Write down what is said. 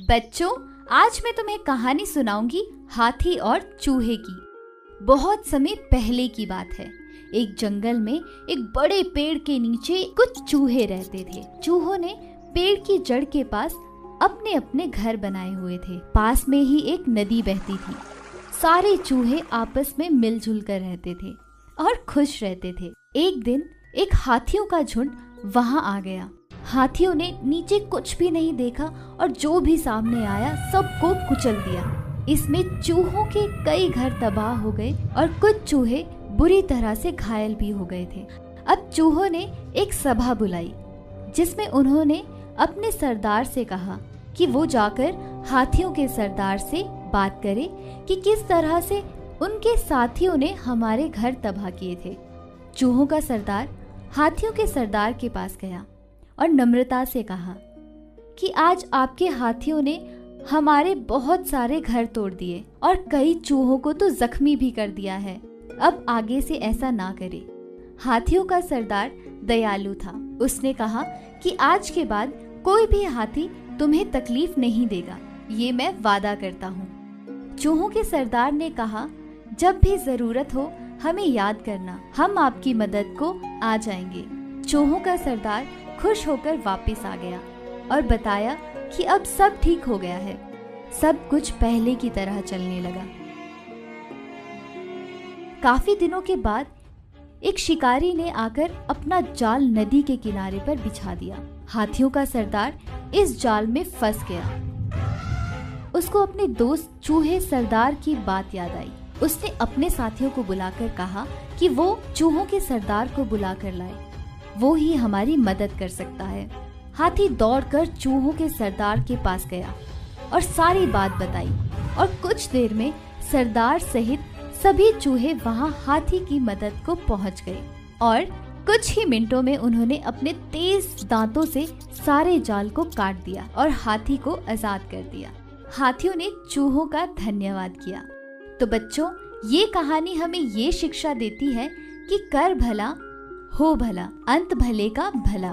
बच्चों, आज मैं तुम्हें कहानी सुनाऊंगी हाथी और चूहे की। बहुत समय पहले की बात है। एक जंगल में एक बड़े पेड़ के नीचे कुछ चूहे रहते थे। चूहों ने पेड़ की जड़ के पास अपने अपने घर बनाए हुए थे। पास में ही एक नदी बहती थी। सारे चूहे आपस में मिलजुल कर रहते थे और खुश रहते थे। एक दिन एक हाथियों का झुंड वहां आ गया। हाथियों ने नीचे कुछ भी नहीं देखा और जो भी सामने आया सबको कुचल दिया। इसमें चूहों के कई घर तबाह हो गए और कुछ चूहे बुरी तरह से घायल भी हो गए थे। अब चूहों ने एक सभा बुलाई जिसमें उन्होंने अपने सरदार से कहा कि वो जाकर हाथियों के सरदार से बात करे कि किस तरह से उनके साथियों ने हमारे घर तबाह किए थे। चूहों का सरदार हाथियों के सरदार के पास गया और नम्रता से कहा कि आज आपके हाथियों ने हमारे बहुत सारे घर तोड़ दिए और कई चूहों को तो जख्मी भी कर दिया है। अब आगे से ऐसा ना करे। हाथियों का सरदार दयालु था। उसने कहा कि आज के बाद कोई भी हाथी तुम्हें तकलीफ नहीं देगा, ये मैं वादा करता हूँ। चूहों के सरदार ने कहा, जब भी जरूरत हो हमें याद करना, हम आपकी मदद को आ जाएंगे। चूहों का सरदार खुश होकर वापस आ गया और बताया कि अब सब ठीक हो गया है। सब कुछ पहले की तरह चलने लगा। काफी दिनों के बाद एक शिकारी ने आकर अपना जाल नदी के किनारे पर बिछा दिया। हाथियों का सरदार इस जाल में फंस गया। उसको अपने दोस्त चूहे सरदार की बात याद आई। उसने अपने साथियों को बुलाकर कहा कि वो चूहों के सरदार को बुलाकर लाए, वो ही हमारी मदद कर सकता है। हाथी दौड़कर चूहों के सरदार के पास गया और सारी बात बताई और कुछ देर में सरदार सहित सभी चूहे वहां हाथी की मदद को पहुंच गए और कुछ ही मिनटों में उन्होंने अपने तेज दांतों से सारे जाल को काट दिया और हाथी को आजाद कर दिया। हाथियों ने चूहों का धन्यवाद किया। तो बच्चों, ये कहानी हमें ये शिक्षा देती है कि कर भला हो भला, अंत भले का भला।